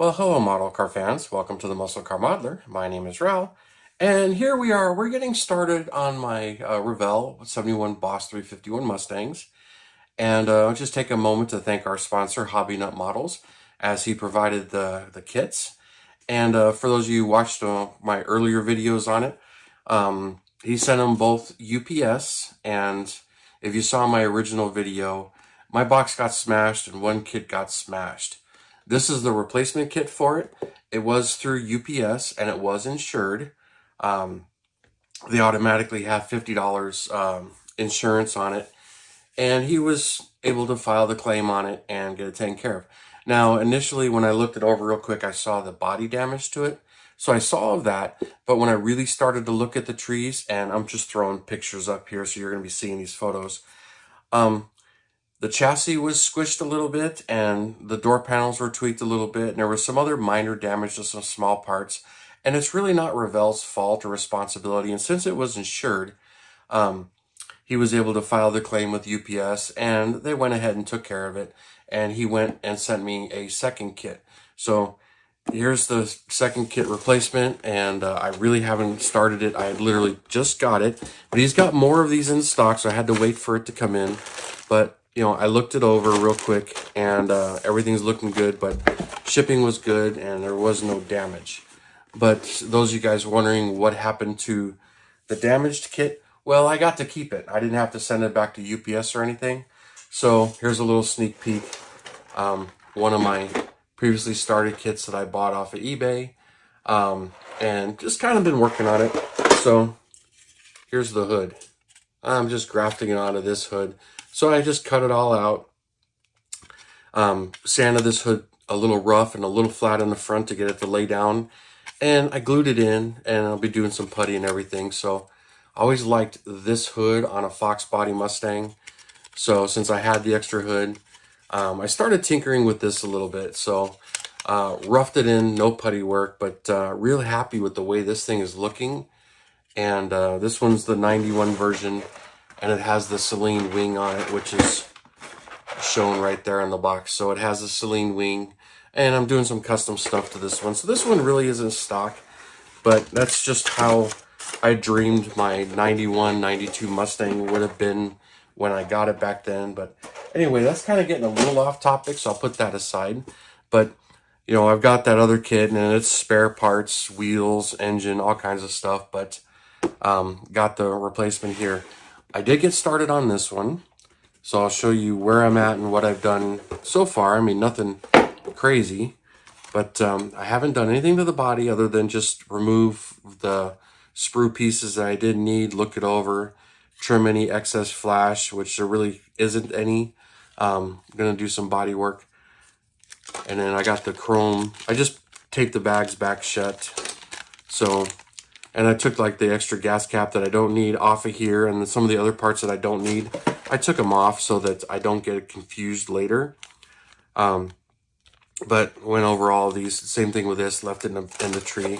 Well, hello model car fans. Welcome to the Muscle Car Modeler. My name is Revell. And here we are. We're getting started on my Revell 71 Boss 351 Mustangs. And I'll just take a moment to thank our sponsor, Hobby Nut Models, as he provided the kits. And for those of you who watched my earlier videos on it, he sent them both UPS. And if you saw my original video, my box got smashed and one kit got smashed. This is the replacement kit for it. It was through UPS and it was insured. They automatically have $50 insurance on it. And he was able to file the claim on it and get it taken care of. Now, initially, when I looked it over real quick, I saw the body damage to it. So I saw that, but when I really started to look at the trees, and I'm just throwing pictures up here so you're going to be seeing these photos, the chassis was squished a little bit, and the door panels were tweaked a little bit, and there was some other minor damage to some small parts. And it's really not Revell's fault or responsibility. And since it was insured, he was able to file the claim with UPS, and they went ahead and took care of it. And he went and sent me a second kit. So here's the second kit replacement, and I really haven't started it. I literally just got it, but he's got more of these in stock, so I had to wait for it to come in. But you know, I looked it over real quick, and everything's looking good, but shipping was good, and there was no damage. But those of you guys wondering what happened to the damaged kit, well, I got to keep it. I didn't have to send it back to UPS or anything. So here's a little sneak peek. One of my previously started kits that I bought off of eBay, and just kind of been working on it. So here's the hood. I'm just grafting it onto this hood. So I just cut it all out, sanded this hood a little rough and a little flat in the front to get it to lay down, and I glued it in, and I'll be doing some putty and everything. So I always liked this hood on a Fox body Mustang. So since I had the extra hood, I started tinkering with this a little bit. So roughed it in, no putty work, but really happy with the way this thing is looking. And this one's the 91 version. And it has the Celine wing on it, which is shown right there on the box. So it has a Celine wing, and I'm doing some custom stuff to this one. So this one really isn't stock, but that's just how I dreamed my 91, 92 Mustang would have been when I got it back then. But anyway, that's kind of getting a little off topic, so I'll put that aside. But, you know, I've got that other kit, and it's spare parts, wheels, engine, all kinds of stuff, but got the replacement here. I did get started on this one, so I'll show you where I'm at and what I've done so far. I mean, nothing crazy, but I haven't done anything to the body other than just remove the sprue pieces that I didn't need, look it over, trim any excess flash, which there really isn't any. I'm going to do some body work. And then I got the chrome. I just taped the bags back shut. So... and I took like the extra gas cap that I don't need off of here, and some of the other parts that I don't need, I took them off so that I don't get confused later. But went over all of these, same thing with this, left in the tree,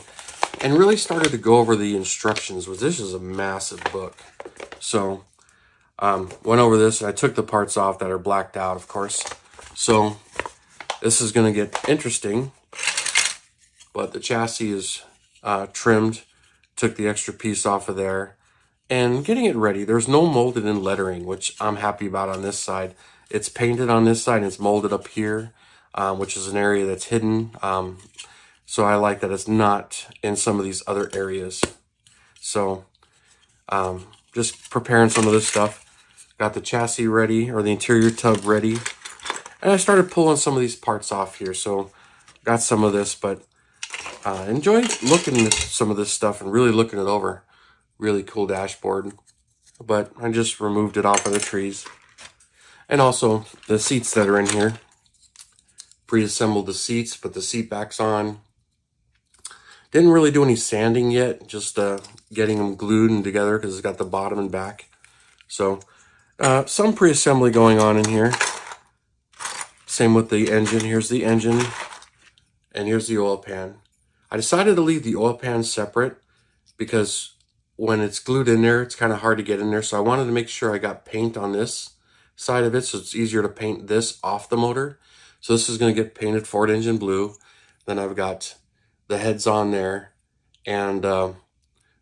and really started to go over the instructions, which this is a massive book. So went over this, and I took the parts off that are blacked out, of course. So this is going to get interesting, but the chassis is trimmed. Took the extra piece off of there and getting it ready. There's no molded in lettering, which I'm happy about on this side. It's painted on this side and it's molded up here, which is an area that's hidden. So I like that it's not in some of these other areas. So just preparing some of this stuff. Got the chassis ready, or the interior tub ready. And I started pulling some of these parts off here. So got some of this, but enjoy looking at some of this stuff and really looking it over. Really cool dashboard. But I just removed it off of the trees. And also the seats that are in here. Pre-assembled the seats, put the seat backs on. Didn't really do any sanding yet, just getting them glued and together because it's got the bottom and back. So some pre-assembly going on in here. Same with the engine. Here's the engine. And here's the oil pan. I decided to leave the oil pan separate because when it's glued in there, it's kind of hard to get in there. So I wanted to make sure I got paint on this side of it, so it's easier to paint this off the motor. So this is going to get painted Ford engine blue. Then I've got the heads on there, and the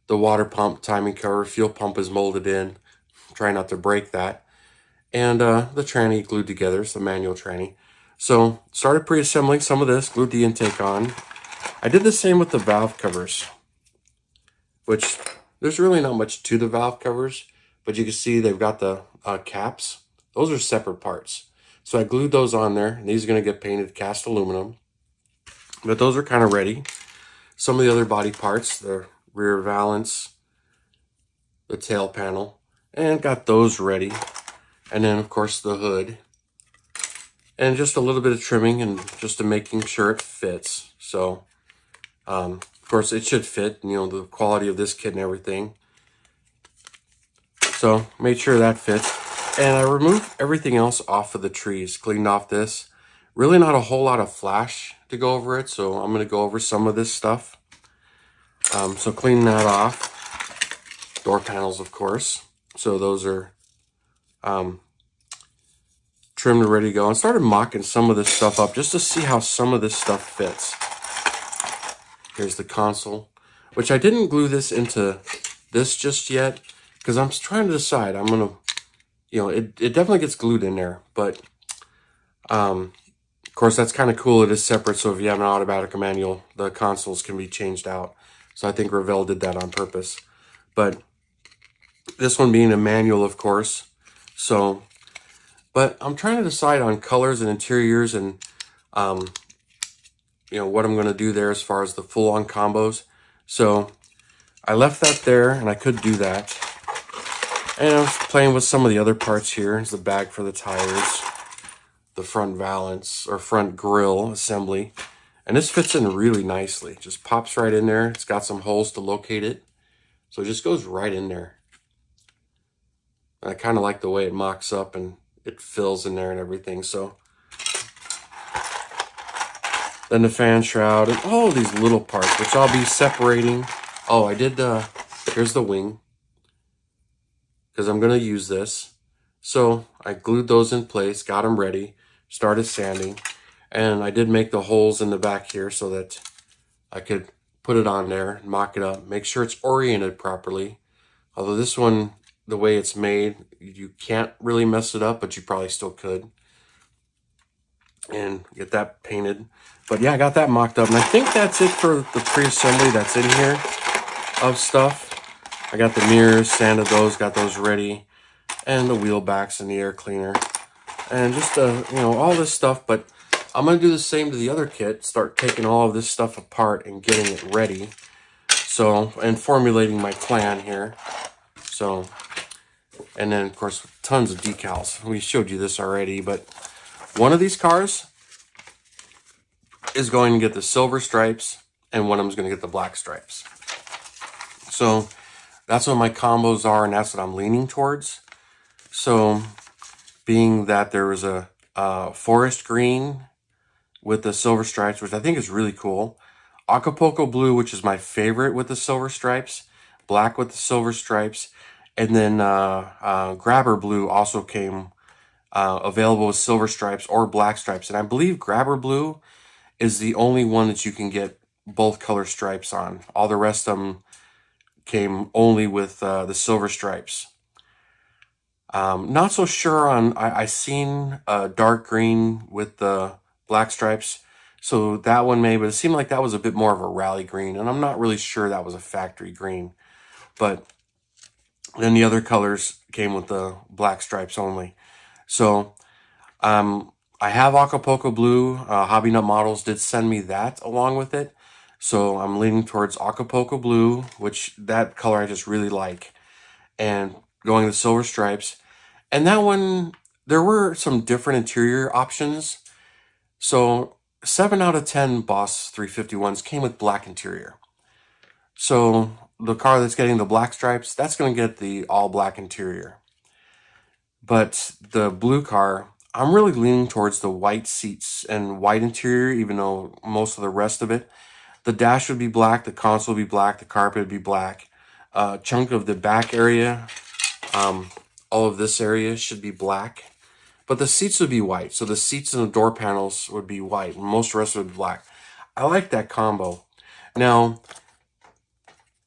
water pump, timing cover, fuel pump is molded in. Try not to break that. And the tranny glued together, it's the manual tranny. So started pre-assembling some of this, glued the intake on. I did the same with the valve covers, which there's really not much to the valve covers, but you can see they've got the caps. Those are separate parts. So I glued those on there, and these are going to get painted cast aluminum. But those are kind of ready. Some of the other body parts, the rear valance, the tail panel, and got those ready. And then, of course, the hood. And just a little bit of trimming and just to making sure it fits. So, of course, it should fit, you know, the quality of this kit and everything. So, made sure that fits. And I removed everything else off of the trees, cleaned off this. Really not a whole lot of flash to go over it, so I'm going to go over some of this stuff. So clean that off. Door panels, of course. So those are trimmed and ready to go. And started mocking some of this stuff up just to see how some of this stuff fits. Here's the console, which I didn't glue this into this just yet because I'm trying to decide. I'm going to, you know, it definitely gets glued in there, but of course that's kind of cool. It is separate, so if you have an automatic or manual, the consoles can be changed out. So I think Revell did that on purpose. But this one being a manual, of course. So, but I'm trying to decide on colors and interiors and you know, what I'm going to do there as far as the full-on combos. So I left that there, and I could do that. And I was playing with some of the other parts here. Here's the bag for the tires, the front valance or front grille assembly. And this fits in really nicely. Just pops right in there. It's got some holes to locate it. So it just goes right in there. I kind of like the way it mocks up and it fills in there and everything. So then the fan shroud and all these little parts, which I'll be separating. Oh, I did, here's the wing, because I'm going to use this. So I glued those in place, got them ready, started sanding, and I did make the holes in the back here so that I could put it on there, mock it up, make sure it's oriented properly. Although this one, the way it's made, you can't really mess it up, but you probably still could. And get that painted. But yeah, I got that mocked up. And I think that's it for the pre-assembly that's in here of stuff. I got the mirrors, sanded those, got those ready. And the wheel backs and the air cleaner. And just, you know, all this stuff. But I'm going to do the same to the other kit. Start taking all of this stuff apart and getting it ready. So, and formulating my plan here. So, and then, of course, tons of decals. We showed you this already, but one of these cars is going to get the silver stripes, and one of them is going to get the black stripes. So that's what my combos are, and that's what I'm leaning towards. So being that there was a forest green with the silver stripes, which I think is really cool. Acapulco blue, which is my favorite with the silver stripes. Black with the silver stripes. And then grabber blue also came available with silver stripes or black stripes. And I believe grabber blue is the only one that you can get both color stripes on. All the rest of them came only with the silver stripes. Not so sure on, I seen dark green with the black stripes. So that one may, but it seemed like that was a bit more of a rally green. And I'm not really sure that was a factory green. But then the other colors came with the black stripes only. So I have Acapulco blue. Hobby Nut Models did send me that along with it. So I'm leaning towards Acapulco blue, which that color I just really like. And going the silver stripes. And that one, there were some different interior options. So 7 out of 10 Boss 351s came with black interior. So the car that's getting the black stripes, that's going to get the all black interior. But the blue car, I'm really leaning towards the white seats and white interior, even though most of the rest of it. The dash would be black, the console would be black, the carpet would be black. Chunk of the back area, all of this area should be black. But the seats would be white. So the seats and the door panels would be white. And most of the rest would be black. I like that combo. Now,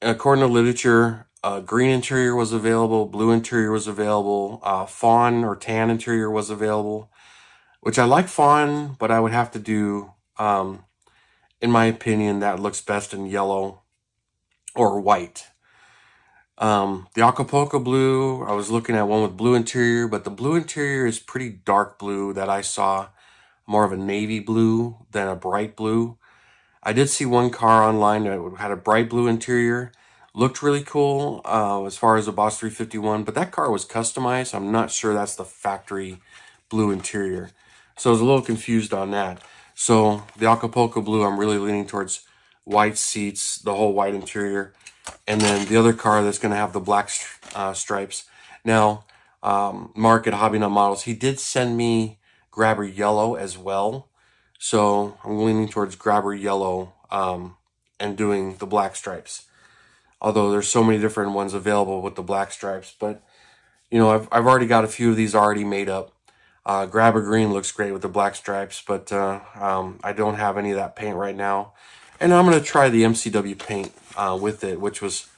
according to literature, green interior was available, blue interior was available, fawn or tan interior was available, which I like fawn, but I would have to do, in my opinion, that looks best in yellow or white. The Acapulco blue, I was looking at one with blue interior, but the blue interior is pretty dark blue that I saw, more of a navy blue than a bright blue. I did see one car online that had a bright blue interior. Looked really cool as far as the Boss 351, but that car was customized. I'm not sure that's the factory blue interior. So I was a little confused on that. So the Acapulco blue, I'm really leaning towards white seats, the whole white interior. And then the other car that's going to have the black stripes. Now, Mark at Hobby Nut Models, he did send me Grabber Yellow as well. So I'm leaning towards Grabber Yellow and doing the black stripes. Although there's so many different ones available with the black stripes. But, you know, I've already got a few of these already made up. Grabber Green looks great with the black stripes, but I don't have any of that paint right now. And I'm going to try the MCW paint with it, which was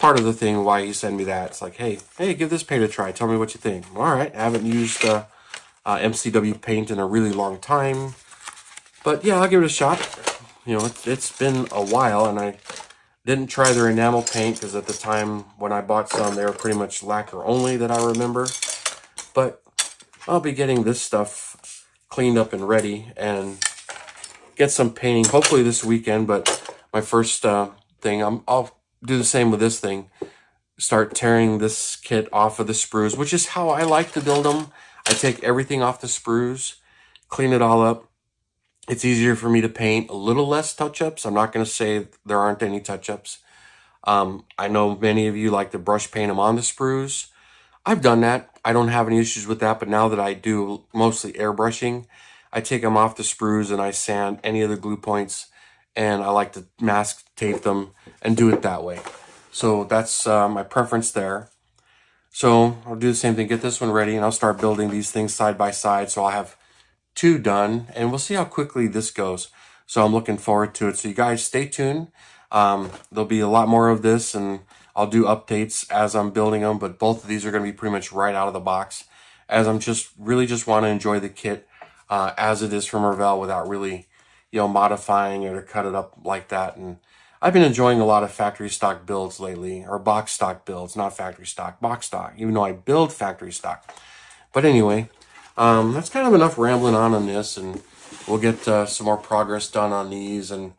part of the thing why he sent me that. It's like, hey, give this paint a try. Tell me what you think. All right, I haven't used MCW paint in a really long time. But yeah, I'll give it a shot. You know, it's been a while, and I didn't try their enamel paint because at the time when I bought some, they were pretty much lacquer only that I remember. But I'll be getting this stuff cleaned up and ready and get some painting hopefully this weekend. But my first thing, I'll do the same with this thing. Start tearing this kit off of the sprues, which is how I like to build them. I take everything off the sprues, clean it all up. It's easier for me to paint, a little less touch-ups. I'm not going to say there aren't any touch-ups. I know many of you like to brush paint them on the sprues. I've done that. I don't have any issues with that, but now that I do mostly airbrushing, I take them off the sprues and I sand any of the glue points, and I like to mask tape them and do it that way. So that's my preference there. So I'll do the same thing, get this one ready, and I'll start building these things side by side. So I'll have 2 done, and we'll see how quickly this goes. So I'm looking forward to it. So you guys stay tuned. There'll be a lot more of this, and I'll do updates as I'm building them, but both of these are going to be pretty much right out of the box, as I'm really just want to enjoy the kit as it is from Revell without really, you know, modifying it or cut it up like that. And I've been enjoying a lot of factory stock builds lately, or box stock builds, not factory stock, box stock, even though I build factory stock. But anyway, that's kind of enough rambling on this, and we'll get some more progress done on these and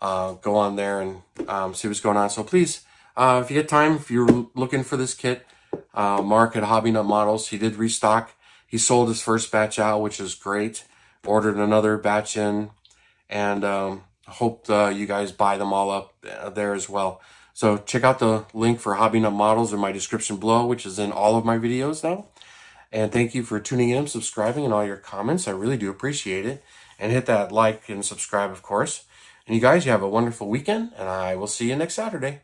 go on there and see what's going on. So please, if you get time, if you're looking for this kit, Mark at Hobby Nut Models, he did restock. He sold his first batch out, which is great. Ordered another batch in, and hope you guys buy them all up there as well. So check out the link for Hobby Nut Models in my description below, which is in all of my videos now. And thank you for tuning in, subscribing, and all your comments. I really do appreciate it. And hit that like and subscribe, of course. And you guys, you have a wonderful weekend, and I will see you next Saturday.